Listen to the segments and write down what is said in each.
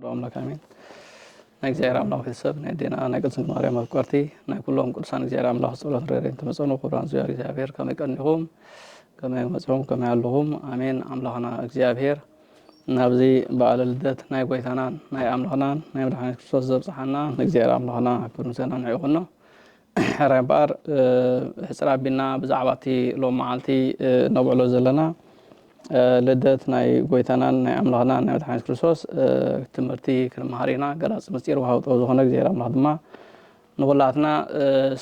أملاك آمين. نجزير أملاك السب ندينا نقصن مريم أفكارتي نقولهم كرسان جزير أملاك صلاة ريرين تمسون قرآن زيار جابير كما يكنهم كما يمسهم كما يعلهم آمين أملاكنا جابير نبزي بعد الدت ناي بيتنا ناي أملاكنا ناي بدحنا كرسوس صحنا نجزير أملاكنا كرسان نعيقنا ربار حسرا بنا بزعباتي لو معلتي نبعلو زلنا لدت ناي قويتنا ناي أملاكنا ناي بدحنا كرسوس تمرتي كرمهارينا قراص مستير وهاوط أو زخونة جزير أملاكنا نقولاتنا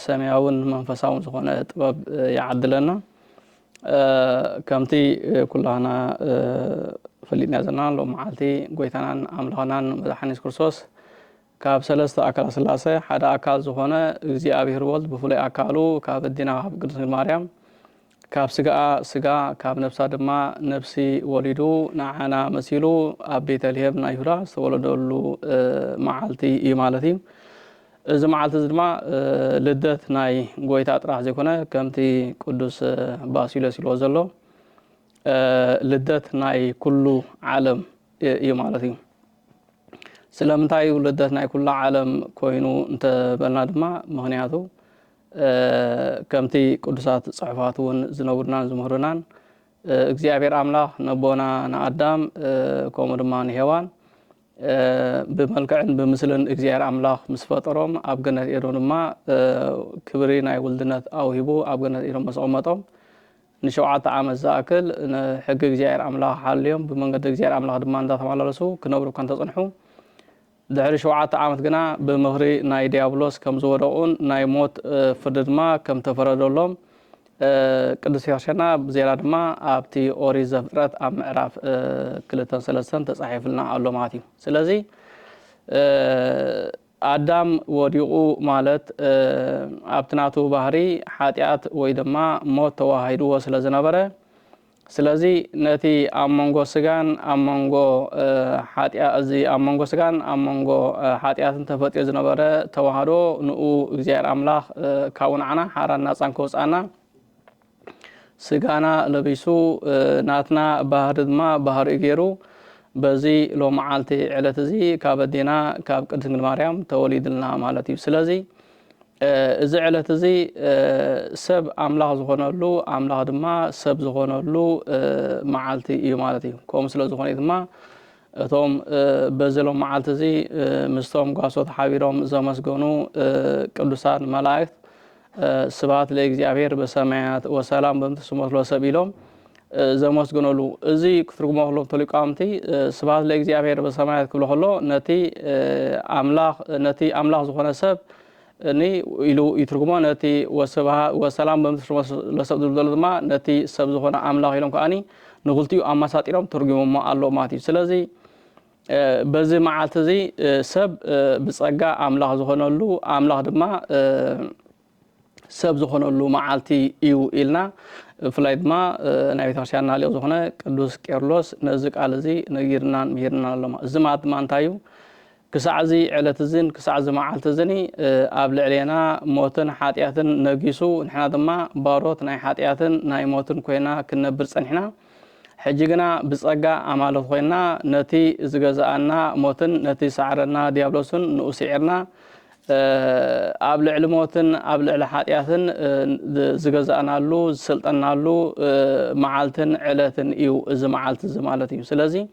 سميعون منفساون زخونة طباب يعدلنا كمتي كلنا فلينا زلنا لو معلتي قويتنا أملاكنا بدحنا كرسوس كاب سلسة أكل سلاسة حدا أكل زخونة زي أبي هرولد بفلي أكلو كاب الدينا كاب قدس مريم كاب سجا كاب نفسه دما نفسي وليدو نعنا مسيلو أبي تليهم نايهرا سولدولو معلتي إيمالتي إذا معلت دما لدت ناي قويتات راح زيكونه كمتي قدس باسيلو سيلوزلو لدت ناي كله عالم إيمالتي سلامتاي ولدتنا كل عالم كوينو انت بلنا دما مهنياتو كمتي قدسات صحفاتون زنورنا زمهرنا እግዚአብሔር አምላክ ነቦና ናአዳም ኮመድማን ሄዋን በመልከዕን በምስልን እግዚአብሔር አምላክ ምስፈጠሮም አብገነት ኤዶንማ ክብሪ ናይ ወልድነት አውሂቡ አብገነት ኤዶን መስቀመጦም ንሸውዓተ ዓመት ዘአክል ሕግ እግዚአብሔር አምላክ ሓልዮም በመንገድ እግዚአብሔር አምላክ ድማ እንዳተማላለሱ ክነብሩ ካን ተጽንሑ دحر شوعات عامت جنا بمغري ناي ديابلوس كم زورون ناي موت فردما كم تفردولهم قدس ياشنا بزيادة ما أبتي أوريز فرات أم عرف كل تنسلسن تصحيح لنا علوماتي سلزي آدم وديو مالت أبتناتو بحري حاتيات ويدما موت تواهيدو وسلزنا بره سلازي نتي أمانغو سجان أمانغو حاتيا أزي أمانغو سجان أمانغو حاتيا تنتفت يزنا برا توهارو نو زيار أملاخ كون عنا حران ناس عنكوس أنا سجانا لبيسو ناتنا بهرد ما بهر إجيرو بزي لو معالتي علتزي كابدينا كاب قدس مريم توليد لنا مالتي سلازي زعلت زي سب أملاح زخونلو أملاح دما سب زخونلو معالتي إيمالتي كوم سلا زخوني دما توم بزلو معالتي زي مستوم قاسوت حاويروم زمسقونو قدسان ملايكت سبات لإግዚአብሔር بسمايات وسلام بمتسموت لو سبيلوم زمسقونلو زي كترقمو لهم تلقامتي سبات لإግዚአብሔር بسمايات كله هلو نتي أملاح زخونة سب ني إلو يترجمه نتي وسلام بمتشرم لسبب الدولة نتي سبب هنا أملاك يلهم كأني نقولتيو أما ساتيرهم ترجمه ما الله ماتي سلزي بزي معالتزي سب بسرقة أملاك زهنا له أملاك دما سب زهنا له معالتي إيو إلنا فلايد ما نبي ترشحنا عليه زهنا كدوس كيرلس نزق على زي نجيرنا الله زمات ما انتايو كسعزي علتزين كسعزي معالتزني قبل علينا موتن حاتياتن نقيسو نحنا دما باروت ناي حاتياتن ناي موتن كوينا كنا برسن حنا حجينا بصقا عمالو خوينا نتي زغزانا موتن نتي سعرنا ديابلوسن نوسعرنا قبل علموتن قبل على حاتياتن زغزانا لو سلطنا لو معالتن علتن ايو از معالت زمالتي سلازي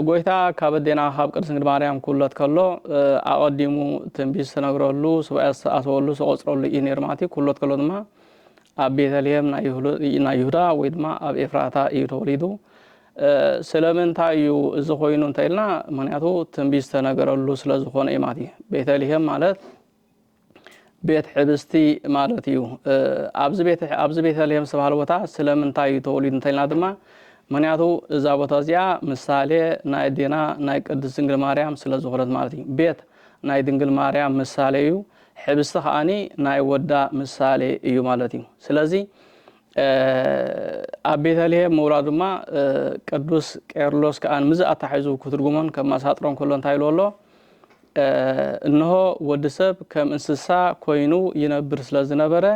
قويتا كابدينا خاب قدس مريم كلت كلو اقدمو تنبيس تنغرولو سبع اسولو سوصرولو ينيرماتي كلت كلو دما ابيتليم نايهودا ويدما اب افراتا يتوليدو سلامن تايو زخوينو انتيلنا منياتو تنبيس تنغرولو سلازخون ايماتي بيتليم مالت بيت حبستي مالتيو ابز بيتليم سبحانه وتعالى سلامن تايو توليد انتيلنا دما منياتو إذا بتازيا مثالي ناي دينا ناي قدس دنجل مريم سلا زغرت مالتي بيت ناي دنجل مريم مثاليو حبستخ اني ناي ودا مثالي ايو مالتي سلازي ابيت عليه مرادما قدوس كيرلس كان مز اتحيزو كترغمون كما ساطرون كلون تايلولو انه ودسب كم انسسا كوينو ينبر سلا زنبره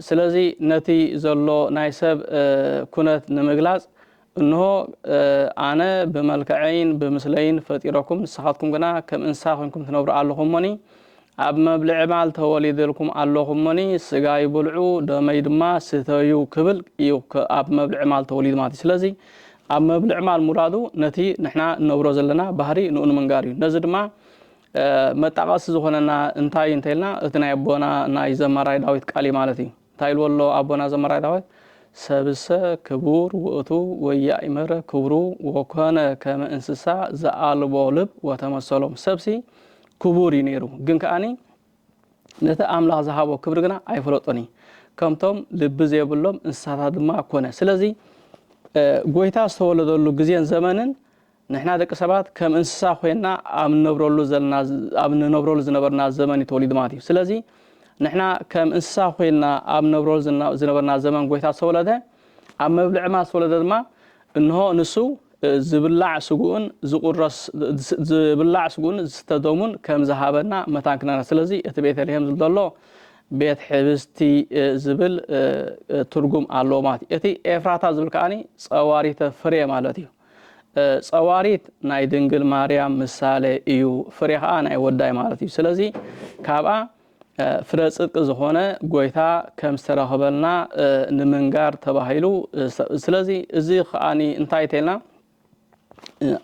سلازي نتي زلو نايسب كونت نمغلاص እንሆ ኣነ ብመልከዐይን ብምስለይን ፈጢረኩም ንስኻትኩም ግና ከም እንስሳ ኮይንኩም ትነብሩ ኣለኹምኒ ኣብ መብልዕ ማል ተወሊድልኩም ኣለኹምኒ ስጋ ይብልዑ ደመይ ድማ ስተዩ ክብል እዩ ኣብ መብልዕ ማል ተወሊድ ማለት ስለዚ ኣብ መብልዕ ማል ሙራዱ ነቲ ንሕና ነብሮ ዘለና ባህሪ ንኡን መንጋር እዩ ነዚ ድማ መጣቀስ ዝኾነና እንታይ እንተልና እቲ ናይ ኣቦና ናይ ዘመራይ ዳዊት ቃል ማለት እዩ እንታይ ኢልዎ ኣቦና ዘመራይ ዳዊት ሰብሰ ክቡር ውእቱ ወያእመረ ክብሩ ወኮነ ከመ እንስሳ ዘአልቦ ልብ ወተመሰሎም ሰብሲ ክቡር እዩ ነይሩ ግን ከኣኒ ነቲ ኣምላኽ ዝሃቦ ክብሪ ግና ኣይፈለጦኒ ከምቶም ልቢ ዘይብሎም እንስሳታት ድማ ኮነ ስለዚ ጎይታ ዝተወለደሉ ግዜን ዘመንን ንሕና ደቂ ሰባት ከም እንስሳ ኮይና ኣብ ንነብረሉ ዝነበርና ዘመን ተወሊድ ማለት እዩ ስለዚ ንሕና ከም እንስሳ ኮይና ኣብ ንነብረሉ ዝነበርና ዘመን ጎይታ ዝተወለደ ኣብ መብልዕ ማል ዝተወለደ ድማ እንሆ ንሱ ዝብላዕ ስጉኡን ዝቁረስ ዝብላዕ ስጉኡን ዝተደሙን ከም ዝሃበና መታንክና ስለዚ እቲ ቤተልሔም ዝሎ ቤት ሕብስቲ ዝብል ትርጉም ኣሎ ማለት እቲ ኤፍራታ ዝብል ከኣኒ ጸዋሪተ ፍሬ ማለት እዩ ጸዋሪት ናይ ድንግል ማርያም ምሳሌ እዩ ፍሬ ከዓ ናይ ወዳይ ማለት እዩ ስለዚ ካብኣ ፍረ ጽድቅ ዝኾነ ጎይታ ከም ዝተረኸበልና ንምንጋር ተባሂሉ ስለዚ እዚ ከኣኒ እንታይ ተልና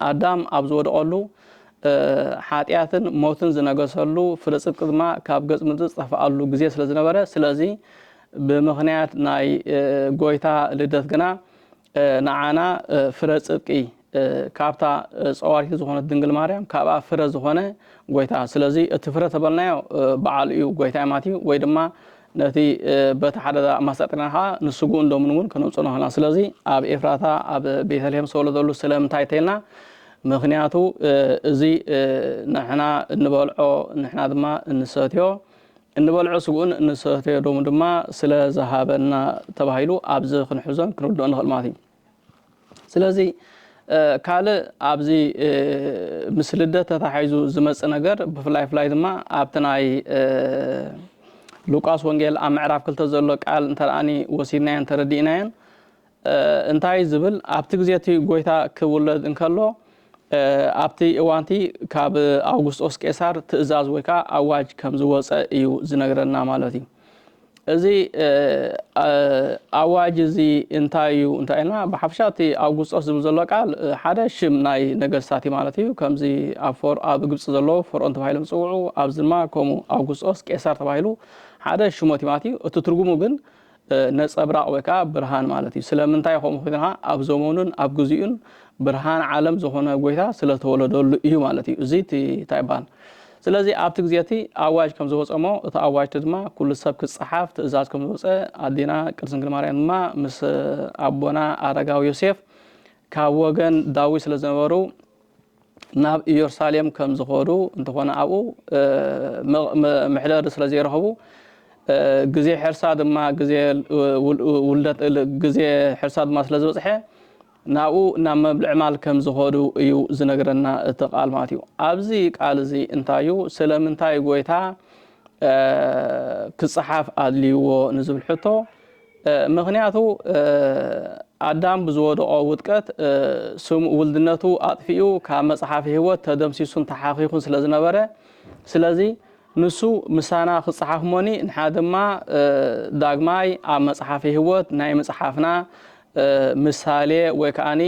ኣዳም ኣብ ዝወደቐሉ ሓጢያትን ሞትን ዝነገሰሉ ፍረ ጽድቅ ድማ ካብ ገጽ ምድሪ ዝጠፍኣሉ ግዜ ስለ ዝነበረ ስለዚ ብምኽንያት ናይ ጎይታ ልደት ግና ንዓና ፍረ ጽድቂ ካብታ ጸዋሪት ዝኾነት ድንግል ማርያም ካብኣ ፍረ ዝኾነ ጎይታ ስለዚ እቲ ፍረ ተበልናዮ በዓል እዩ ጎይታ ማለት እዩ ወይ ድማ ነቲ በቲ ሓደ ማሳጥናኻ ንስጉ እንደምን እውን ከነውፅኖ ሆና ስለዚ ኣብ ኤፍራታ ኣብ ቤተልሔም ዝተወለደሉ ስለምንታይ ተልና ምክንያቱ እዚ ንሕና እንበልዖ ንሕና ድማ እንሰትዮ እንበልዖ ስጉኡን እንሰትዮ ደሙ ድማ ስለ ዝሃበና ተባሂሉ ኣብዚ ክንሕዞን ክንርድኦ ንኽእል ማለት እዩ ስለዚ ካልእ ኣብዚ ምስ ልደት ተታሒዙ ዝመፅእ ነገር ብፍላይ ድማ ኣብቲ ናይ ሉቃስ ወንጌል ኣብ ምዕራፍ 2 ዘሎ ቃል እንተርኣኒ ወሲድናየን ተረዲእናየን እንታይ ዝብል ኣብቲ ግዜቲ ጎይታ ክውለድ እንከሎ ኣብቲ እዋንቲ ካብ ኣውግስጦስ ቄሳር ትእዛዝ ወይ ከዓ ኣዋጅ ከም ዝወፀ እዩ ዝነግረና ማለት እዩ እዚ ኣዋጅ እዚ እንታይ እዩ እንታይ ኢልና ብሓፈሻ እቲ ኣውግስጦስ ዝብል ዘሎ ቃል ሓደ ሽም ናይ ነገስታት ማለት እዩ ከምዚ ኣብ ግብፂ ዘሎ ፈርዖን ተባሂሎም ዝፅውዑ ኣብዚ ድማ ከምኡ ኣውግስጦስ ቄሳር ተባሂሉ ሓደ ሽሞት ማለት እዩ እቲ ትርጉሙ ግን ነፀብራቅ ወይ ከዓ ብርሃን ማለት እዩ ስለምንታይ ከምኡ ኮይንካ ኣብ ዘመኑን ኣብ ግዜኡን ብርሃን ዓለም ዝኾነ ጎይታ ስለተወለደሉ እዩ ማለት እዩ እዚ እንታይ ይባሃል ስለዚ ኣብቲ ግዜቲ ኣዋጅ ከም ዝወፀሞ እቲ ኣዋጅ ድማ ኩሉ ሰብ ክፅሓፍ ትእዛዝ ከም ዝወፀ ኣዴና ቅድስት ድንግል ማርያም ድማ ምስ ኣቦና ኣረጋዊ ዮሴፍ ካብ ወገን ዳዊት ስለ ዝነበሩ ናብ ኢየሩሳሌም ከም ዝኸዱ እንተኾነ ኣብኡ ምሕደር ስለ ዘይረኸቡ ግዜ ሕርሳ ድማ ግዜ ውልደት ግዜ ሕርሳ ድማ ስለ ዝበፅሐ ናብኡ ናብ መብልዕ ማል ከም ዝኸዱ እዩ ዝነግረና እቲ ቃል ማለት እዩ ኣብዚ ቃል እዚ እንታይ እዩ ስለምንታይ ጎይታ ክፅሓፍ ኣድልይዎ ንዝብል ሕቶ ምክንያቱ ኣዳም ብዝወደቆ ውጥቀት ውልድነቱ ኣጥፊኡ ካብ መፅሓፍ ህይወት ተደምሲሱን ተሓኺኹን ስለ ዝነበረ ስለዚ ንሱ ምሳና ክፅሓፍ ሞኒ ንሓ ድማ ዳግማይ ኣብ መፅሓፍ ህይወት ናይ መፅሓፍና ምሳሌ ወይ ከኣኒ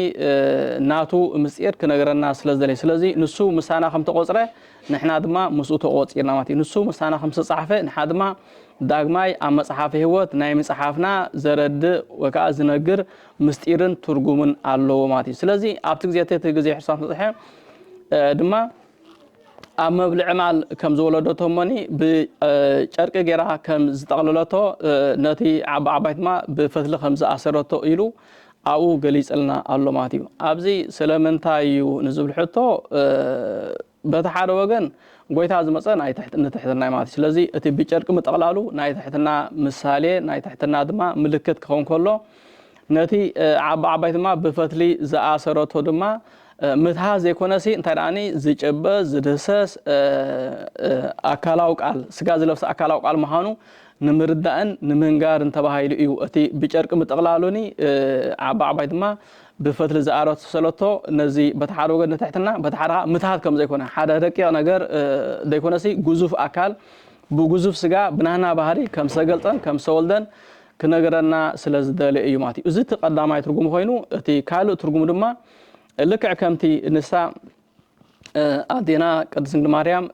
ናቱ ምስጢር ክነግረና ስለዘለይ ስለዚ ንሱ ምሳና ከም ተቆፅረ ንሕና ድማ ምስኡ ተቆፂርና ማለት እዩ ንሱ ምሳና ከም ዝተፃሕፈ ንሓ ድማ ዳግማይ ኣብ መፅሓፍ ህይወት ናይ መፅሓፍና ዘረድእ ወይ ከዓ ዝነግር ምስጢርን ትርጉምን ኣለዎ ማለት እዩ ስለዚ ኣብቲ ግዜ ሕርሳን ተፅሐ ድማ ኣብ መብልዕ ማል ከም ዝወለደቶ ሞኒ ብጨርቂ ጌራ ከም ዝጠቕለለቶ ነቲ ዓባይ ድማ ብፈትሊ ከም ዝኣሰረቶ ኢሉ ኣብኡ ገሊፀልና ኣሎ ማለት እዩ ኣብዚ ስለምንታይ እዩ ንዝብል ሕቶ በቲ ሓደ ወገን ጎይታ ዝመፀ ናይ ትሕትና ማለት ስለዚ እቲ ብጨርቂ ምጠቕላሉ ናይ ትሕትና ምሳሌ ናይ ትሕትና ድማ ምልክት ክኸውን ከሎ ነቲ ዓባይ ድማ ብፈትሊ ዝኣሰረቶ ድማ ምትሃዝ ዘይኮነሲ እንታይ ደኣኒ ዝጭበ ዝድህሰስ ኣካላዊ ቃል ስጋ ዝለብሰ ኣካላዊ ቃል ምዃኑ ንምርዳእን ንምንጋርን ተባሂሉ እዩ እቲ ብጨርቂ ምጥቕላሉኒ ዓባይ ድማ بفتل زعارات سلطة نزي بتحار وجد نتحتنا بتحارها متحد كم زي كنا حدا دقيقة نجار ديكونا سي جزوف أكل بجزوف سجا بنهنا بهاري كم سجلتن كم سولدن كنجرنا سلز دالي أيوماتي وزيت قدام أي ترجم خينو تي كالو ترجم دما لك عكمتي النساء أدينا قدسنا مريم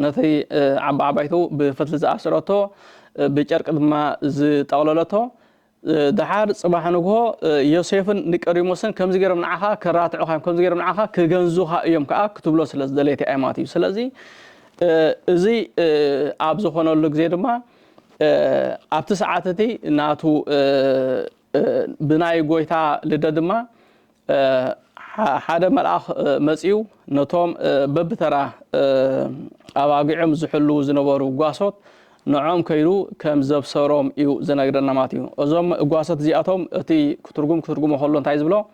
نتي عبايتو بفتل زعارته بجرك دما ز طاولته دحار صباح نغو يوسفن نقريموسن كم زغير منعها كراتعو خايم كم زغير منعها كغنزوها يوم كا كتبلو سلاز دليتي ايماتي سلازي ازي ابزو خونلو غزي دما ابت ساعاتتي ناتو بناي غويتا لددما حدا ملأخ مصيو نتوم ببترا اباغعم زحلو زنبرو غاسوت نعم كيرو كم زب سروم يو زناغرنا ماتيو ازوم غواسات زياتهم اتي كترغم خلون تايز بلو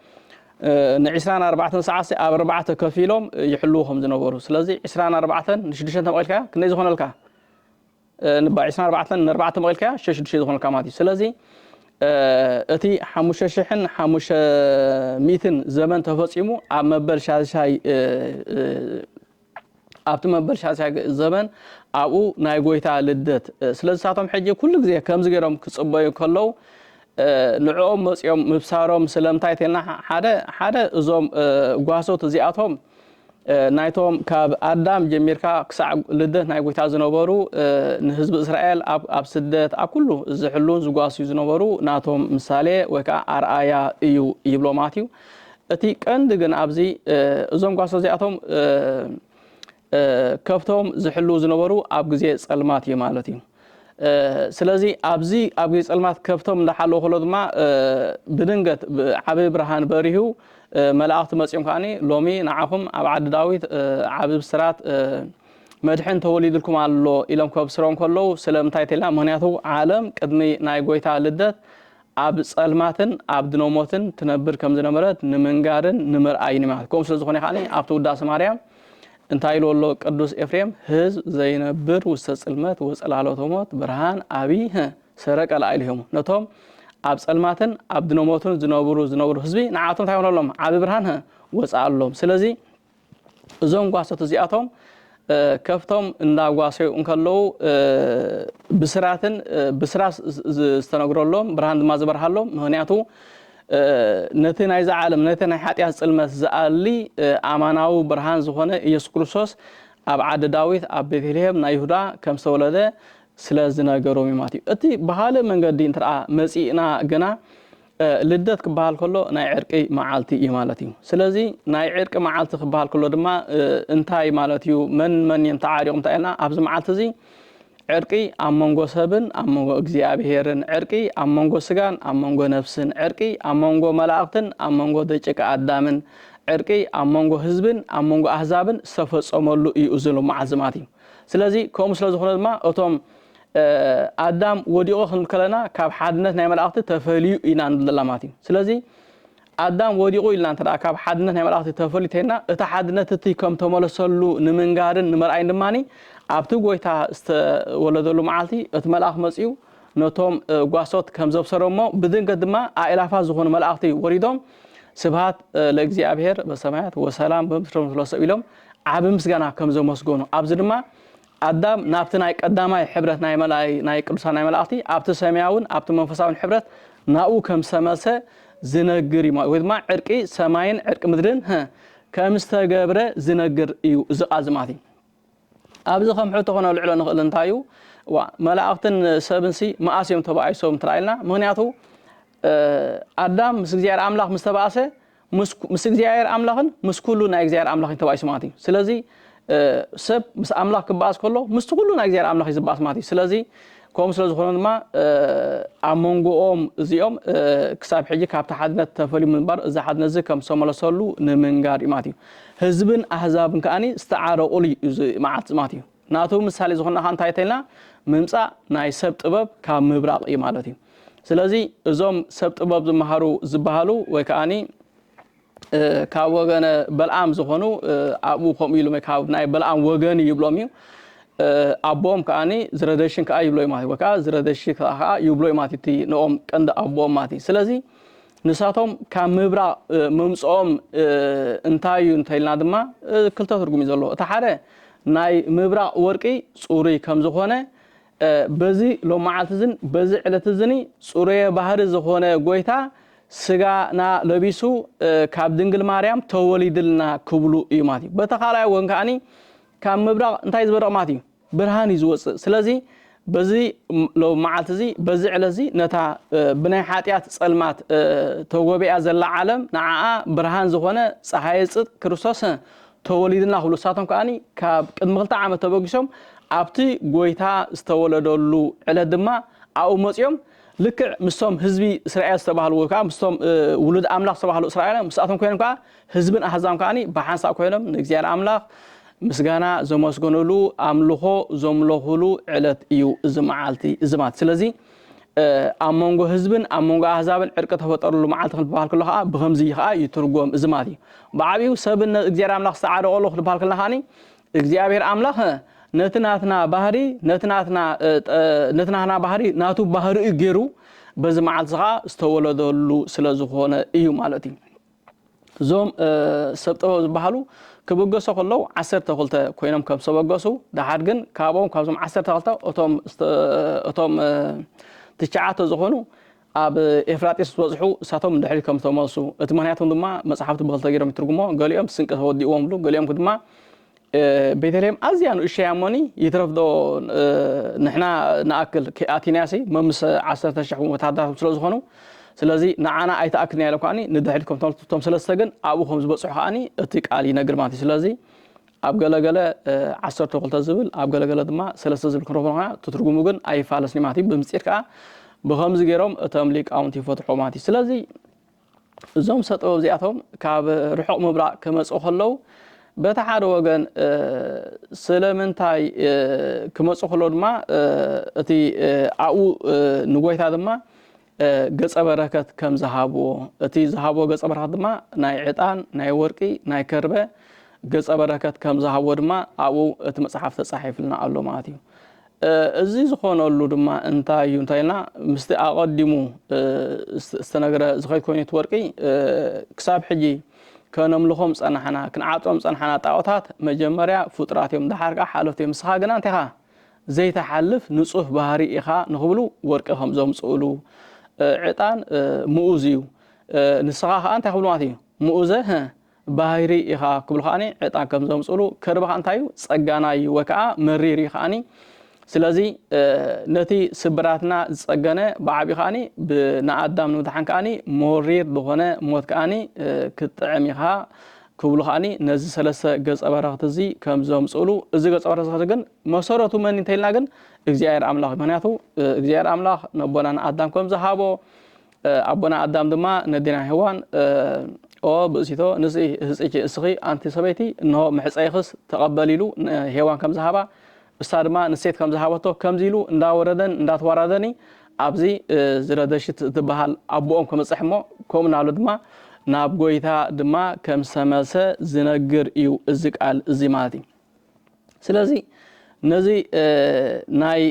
نعسران 4 ساعات اب 4 كفيلهم يحلوهم زنبرو سلازي 24 نشدشن تمقلكا كني زخونلكا نبا 24 4 تمقلكا شش زخونلكا ماتي سلازي اتي حموش شحن حموش ميتن زمن تفصيمو اب مبل شاي ابت مبل شاي زمن ابو ناي غويتا لدت سلازاتهم حجه كل غزي كم زغيرهم كصبايو كلو نعوم مصيوم مبصارهم سلامتايتنا حدا ازوم غواسوت زياتهم نايتهم كاب ادم جميركا كسع لدت ناي غويتا زنبرو حزب اسرائيل اب سدت اكلو زحلون زغاسو زنبرو ناتهم مثالي وكا ارآيا يو يبلو ماتيو اتي قند غن ابزي ازوم غواسو زياتهم كفتهم زحلو زنبرو اب غزي صلمات يمالتي سلازي ابزي اب غزي صلمات كفتهم لحلو خلودما بدنجت عبي برهان بريهو ملائكه مصيم كاني لومي نعهم اب عد داويت عبي بسرات مدحن توليدلكم الله الى كبسرون كلو سلامتايتلا مهنياتو عالم قدمي ناي غويتا لدت اب صلماتن اب دنوموتن تنبر كم زنمرت نمنغارن نمر اين مات كوم سلازخوني خاني اب توداس مريم انتايلو الله قدوس افريم حزب زينبر وسصلمت وصلالوتوموت برهان ابي سرق الايلهم نتوم اب صلماتن اب دنوموتن زنبرو حزبي نعاتم تايونلهم ابي برهان وصالهم سلازي ازون غاسات زياتهم كفتهم انداغواسيو انكلو بسراس استنغرولهم برهان ما زبرحالهم مهنياتو نتي ناي عالم نتي ناي حاتيا صلمت زالي اماناو برهان زخونه يسوع كريستوس اب عد داويت اب بيتلهم ناي يهودا كم سولده سلازناغرومي ماتي اتي بحاله منغدي انترا مصينا غنا لدت كبال كله ناي عرقي معالتي مالتي سلازي ناي عرق معالتي كبال كله دما انتاي مالتيو من ينتعاريهم تاينا ابز معالتي عرقي امونغو سبن امونغو اغزيابيهرن عرقي امونغو سغان امونغو نفسن عرقي امونغو ملائكتن امونغو دچك ادامن عرقي امونغو حزبن امونغو احزابن سفصملو يؤزلو معزماتي سلازي كوم سلازخونما اوتوم ادم وديو خنكلنا كاب حدنت ناي ملائكت تفليو اينا ندلماتي سلازي ادم وديو إلنا ترا كاب حدنت ناي ملائكت تفليتنا اتا حدنت تي كم تملسلو نمنغارن نمرأي دماني ابتو غويتا ولدلو معالتي اتملاخ مصيو نوتوم غواسوت كم زبسرومو بدن قدما ايلافا زخون ملائكتي وريدوم سبحات لاغزيابير بسمايات وسلام بمسرم لسبيلهم عاب مسغانا كم زو مسغونو ابزدما ادم نافتناي قداماي حبرت ناي ملاي ناي قدسان ناي ملائكتي ابت سماياون ابت منفساون حبرت ناو كم سمسه زنغري ما ويدما عرقي سماين عرق مدرن كمستغبره زنغر يو زقازماتي ابز خم حوت هنا العلن نقل انتايو وملائكتن سبنسي ماسيم تبعيسوم ترايلنا مهنياتو ادم مسغيار املاح مستباسه مسغيار املاحن مسكولو نا اغزيار املاح تبعيسو ماتي سلازي سب مس املاح كباس كله مستكولو نا اغزيار املاح يزباس ماتي سلازي كوم سلازخونما امونغوم زيوم كساب حجي كاب تحدنت تفلي منبر اذا حدنا زكم سملسلو نمنغار ماتي حزبن احزابن كاني استعاروا اولي معات ماتي ناتو مثالي زخنا خان تايتلنا ممصا ناي سب طبب كاب مبراق مالتي سلازي ازوم سب طبب زمهارو زبهالو ወይ ካኒ ካብ ወገነ በልዓም ዝኾኑ አቡኮም ኢሉ መካብ ናይ በልዓም ወገን ይብሎሚው አቦም ካኒ ዝረደሽን ካይ ይብሎይ ማለት ወካ ዝረደሽ ካኻ ይብሎይ ማለት ቲ ነኦም ቀንደ አቦም ማለት ስለዚህ ንሳቶም ካብ ምብራቅ መምጾም እንታዩ እንተይልና ድማ ክልተ ትርጉም ይዘሎ እታ ሓደ ናይ ምብራቅ ወርቂ ጹሪ ከም ዝኾነ በዚ ሎማዓልትዝን በዚ ዕለትዝኒ ጹረየ ባህሪ ዝኾነ ጎይታ ስጋና ለቢሱ ካብ ድንግል ማርያም ተወሊድልና ክብሉ እዩ ማለት እዩ በተኻላይ ወንካኒ ካብ ምብራቅ እንታይ ዝበረቕ ማለት እዩ ብርሃን ይዝወፅእ ስለዚ በዚ ሎማዓልትዚ በዚ ዕለትዚ ነታ ብናይ ሓጢያት ጸልማት ተጎቢያ ዘላ ዓለም ንዓኣ ብርሃን ዝኾነ ፀሓይ ጽጥ ክርስቶስ ተወሊድና ክብሉ ሳቶም ከኣኒ ካብ ቅድሚ 2 ዓመት ተበጊሶም ኣብቲ ጎይታ ዝተወለደሉ ዕለት ድማ ኣብኡ መፅዮም ልክዕ ምስቶም ህዝቢ እስራኤል ዝተባሃሉ ወይ ከዓ ምስቶም ውሉድ ኣምላኽ ዝተባሃሉ እስራኤል ምስኣቶም ኮይኖም ከዓ ህዝብን ኣሕዛብ ከኣኒ ብሓንሳብ ኮይኖም ንእግዚአብሔር ኣምላኽ ምስጋና ዘመስገነሉ ኣምልኾ ዘምልኹሉ ዕለት እዩ እዚ መዓልቲ እዚ ማለት ስለዚ ኣብ መንጎ ህዝብን ኣብ መንጎ ኣሕዛብን ዕርቂ ተፈጠረሉ መዓልቲ ክበሃል ከሎ ከዓ ብከምዚ ከዓ ይትርጎም እዚ ማለት እዩ ብዓብዩ ሰብን እግዚአብሔር ኣምላኽ ዝተዓደቀሉ ክበሃል ከለና ከኣኒ እግዚአብሔር ኣምላኽ ነቲ ናትና ባህሪ ነቲ ናትና ባህሪ ናቱ ባህሪ ገይሩ በዚ መዓልቲ ከዓ ዝተወለደሉ ስለ ዝኾነ እዩ ማለት እዩ ዞም ሰብ ጥበብ ዝበሃሉ ክብገሶ ከለው 12 ኮይኖም ከም ሰበገሱ ዳሓድ ግን ካብኦም ካብዞም 12 እቶም ትሽዓተ ዝኾኑ ኣብ ኤፍራጢስ ዝበፅሑ እሳቶም ድሕሪ ከም ተመለሱ እቲ ምክንያቶም ድማ መጽሓፍቲ ብክልተ ገይሮም ይትርጉሞ ገሊኦም ስንቂ ተወዲእዎም ብሉ ገሊኦም ድማ ቤተልሔም ኣዝያ ንእሽተይ እሞኒ ይትረፍዶ ንሕና ንኣክል ኣቲናያሲ መምስ 10,000 ወታደራት ስለ ዝኾኑ ስለዚ ንዓና ኣይተኣክድና ኢሎም ከኣኒ ንድሕሪት ከም ተመልክቶም ሰለስተ ግን ኣብኡ ከም ዝበፅሑ ከኣኒ እቲ ቃል ይነግር ማለት እዩ ስለዚ ኣብ ገለገለ 12 ዝብል ኣብ ገለገለ ድማ 3 ዝብል ክንረኽቦ ትርጉሙ ግን ኣይፋለስኒ ማለት እዩ ብምስጢር ከዓ ብከምዚ ገይሮም እቶም ሊቃውንቲ ይፈትሑ ማለት እዩ ስለዚ እዞም ሰብ ጥበብ እዚኣቶም ካብ ርሑቕ ምብራቅ ክመፅኡ ከለው በታ ሓደ ወገን ስለምንታይ ክመፅኡ ከለው ድማ እቲ ኣብኡ ንጎይታ ድማ ገጸ በረከት ከም ዝሃብዎ እቲ ዝሃብዎ ገጸ በረከት ድማ ናይ ዕጣን ናይ ወርቂ ናይ ከርበ ገጸ በረከት ከም ዝሃብዎ ድማ ኣብኡ እቲ መጽሓፍ ተጻሒፍልና ኣሎ ማለት እዩ እዚ ዝኾነሉ ድማ እንታይ እዩ እንታይና ምስቲ ኣቐዲሙ ዝተነገረ ዝኸይድ ኮይኑ እቲ ወርቂ ክሳብ ሕጂ ከነምልኾም ጸናሕና ክንዓጦም ጸናሕና ጣዖታት መጀመርያ ፍጡራት እዮም ዳሓር ከዓ ሓለፍቲ እዮም ንስኻ ግና እንታይ ኢኻ ዘይተሓልፍ ንጹህ ባህሪ ኢኻ ንኽብሉ ወርቂ ከም ዘምጽእሉ ዕጣን ምኡዝ እዩ ንስኻ ከዓ እንታይ ክብሉ ማለት እዩ ምኡዘ ባህሪ ኢኻ ክብሉ ከኣኒ ዕጣን ከም ዘምጽእሉ ከርበ ከዓ እንታይ እዩ ጸጋና እዩ ወይ ከዓ መሪር እዩ ከኣኒ ስለዚ ነቲ ስብራትና ዝጸገነ ብዓብዪ ከኣኒ ንኣዳም ንምድሓን ከኣኒ መሪር ዝኾነ ሞት ከኣኒ ክትጥዕም ኢኻ ክብሉ ከኣኒ ነዚ ሰለስተ ገጸ በረኸት እዚ ከም ዘምጽእሉ እዚ ገጸ በረኸት ግን መሰረቱ መን እንተኢልና ግን እግዚአብሔር ኣምላኽ ምክንያቱ እግዚአብሔር ኣምላኽ ነቦና ንኣዳም ከም ዝሃቦ ኣቦና ኣዳም ድማ ነዲና ሔዋን ብእሲቶ ንስኢ ህፅቺ እስኺ ኣንቲ ሰበይቲ እንሆ ምሕፀይኽስ ተቐበል ኢሉ ሔዋን ከም ዝሃባ እሳ ድማ ንሴት ከም ዝሃበቶ ከምዚ ኢሉ እንዳወረደን እንዳተዋራደኒ ኣብዚ ዝረደሽት ዝበሃል ኣቦኦም ከመፅሕ እሞ ከምኡ ናብሉ ድማ ናብ ጎይታ ድማ ከም ዝተመልሰ ዝነግር እዩ እዚ ቃል እዚ ማለት እዩ ስለዚ ነዚ ናይ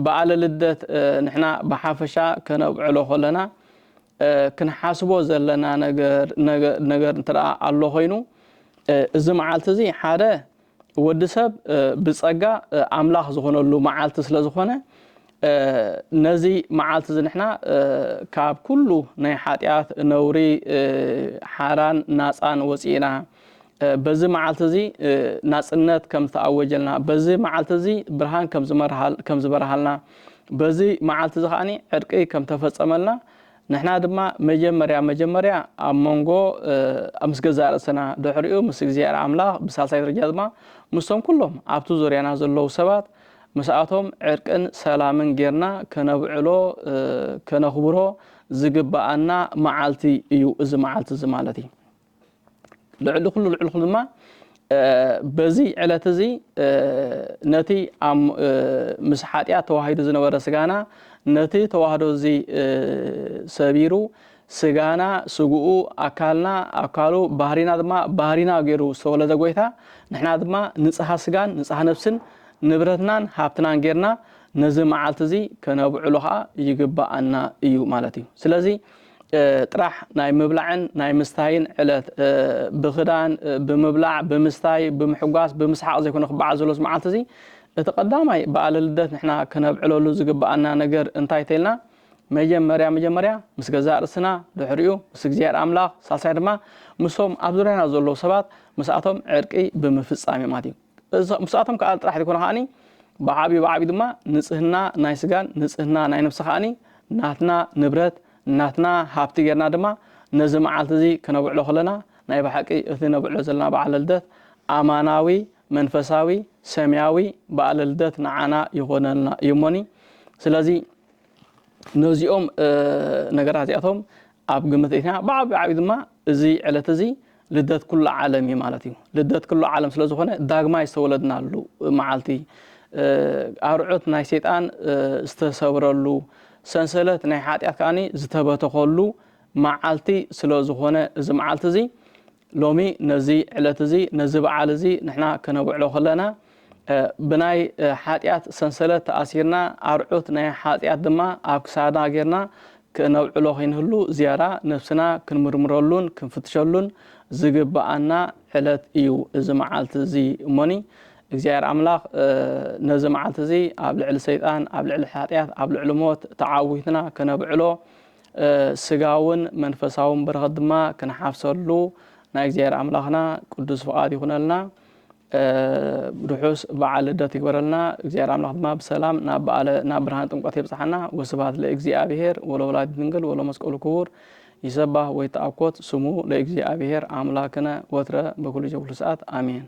በዓለ ልደት ንሕና ብሓፈሻ ከነብዕሎ ከለና ክንሓስቦ ዘለና ነገር እንተደኣ ኣሎ ኮይኑ እዚ መዓልቲ እዚ ሓደ ወዲ ሰብ ብጸጋ ኣምላኽ ዝኾነሉ መዓልቲ ስለ ዝኾነ ነዚ መዓልቲ እዚ ንሕና ካብ ኩሉ ናይ ሓጢኣት ነውሪ ሓራን ናፃን ወፂና በዚ መዓልቲ እዚ ናጽነት ከም ዝተኣወጀልና በዚ መዓልቲ እዚ ብርሃን ከም ዝበርሃልና በዚ መዓልቲ እዚ ከኣኒ ዕርቂ ከም ተፈጸመልና ንሕና ድማ መጀመርያ ኣብ መንጎ ምስ ገዛ ርእስና ድሕሪኡ ምስ እግዚኣብሔር ኣምላኽ ብሳልሳይ ደረጃ ድማ ምስቶም ኩሎም ኣብቲ ዙርያና ዘለዉ ሰባት ምስኣቶም ዕርቅን ሰላምን ጌርና ከነብዕሎ ከነኽብሮ ዝግባኣና መዓልቲ እዩ እዚ መዓልቲ እዚ ማለት እዩ ልዕሊ ኩሉ ድማ በዚ ዕለት እዚ ነቲ ምስ ሓጢኣት ተዋሂዱ ዝነበረ ስጋና ነቲ ተዋህዶ እዚ ሰቢሩ ስጋና ስጉኡ ኣካልና ኣካሉ ባህሪና ድማ ባህሪና ገይሩ ዝተወለደ ጎይታ ንሕና ድማ ንጽሃ ስጋን ንጽሃ ነፍስን ንብረትናን ሃብትናን ጌርና ነዚ መዓልቲ እዚ ከነብዕሎ ከዓ ይግባኣና እዩ ማለት እዩ ስለዚ ጥራሕ ናይ ምብላዕን ናይ ምስተይን ዕለት ብኽዳን ብምብላዕ ብምስታይ ብምሕጓስ ብምስሓቅ ዘይኮነ ክበዓል ዘሎ መዓልቲ እዚ እቲ ቀዳማይ በዓል ልደት ንሕና ከነብዕለሉ ዝግባአና ነገር እንታይ ተልና መጀመርያ ምስ ገዛ ርእስና ድሕሪኡ ምስ እግዚአብሔር አምላኽ ሳልሳይ ድማ ምሶም ኣብ ዙርያና ዘለዉ ሰባት ምስኣቶም ዕርቂ ብምፍጻም ማለት እዩ ምስኣቶም ከዓ ጥራሕ ይኮነ ከዓኒ ብዓቢ ድማ ንጽህና ናይ ስጋን ንጽህና ናይ ነፍሲ ከዓኒ ናትና ንብረት ናትና ሃብቲ ጌርና ድማ ነዚ መዓልቲ እዚ ከነብዕሎ ከለና ናይ ባሕቂ እቲ ነብዕሎ ዘለና በዓል ልደት ኣማናዊ መንፈሳዊ ሰማያዊ በዓል ልደት ንዓና ይኾነልና ይሞኒ ስለዚ ነዚኦም ነገራት እዚኣቶም ኣብ ግምት እትና ብዓቢ ድማ እዚ ዕለት እዚ ልደት ኩሉ ዓለም እዩ ማለት እዩ ልደት ኩሉ ዓለም ስለ ዝኾነ ዳግማይ ዝተወለድናሉ መዓልቲ ኣርዑት ናይ ሰይጣን ዝተሰብረሉ ሰንሰለት ናይ ሓጢአት ከዓኒ ዝተበተኸሉ መዓልቲ ስለ ዝኾነ እዚ መዓልቲ እዚ ሎሚ ነዚ ዕለት እዚ ነዚ በዓል እዚ ንሕና ከነብዕሎ ከለና ብናይ ሓጢአት ሰንሰለት ተኣሲርና ኣርዑት ናይ ሓጢአት ድማ ኣብ ክሳድና ጌርና ክነብዕሎ ኸይንህሉ ዝያዳ ነፍስና ክንምርምረሉን ክንፍትሸሉን ዝግባአና ዕለት እዩ እዚ መዓልቲ እዚ እሞኒ እግዚአብሔር አምላኽ ነዚ መዓልቲ እዚ ኣብ ልዕሊ ሰይጣን ኣብ ልዕሊ ሓጢአት ኣብ ልዕሊ ሞት ተዓዊትና ከነብዕሎ ስጋውን መንፈሳውን በረኸት ድማ ክንሓፍሰሉ ናይ እግዚአብሔር አምላኽና ቅዱስ ፍቃድ ይኹነልና ርሑስ በዓል ልደት ይግበረልና እግዚአብሔር አምላኽ ድማ በሰላም ናብ ብርሃን ጥምቀት ይብጽሐና ወስብሐት ለእግዚአብሔር ወለወላዲቱ ድንግል ወለመስቀሉ ክቡር ይሰባህ ወይተአኮት ስሙ ለእግዚአብሔር አምላክነ ወትረ በኩሉ ሰዓት አሜን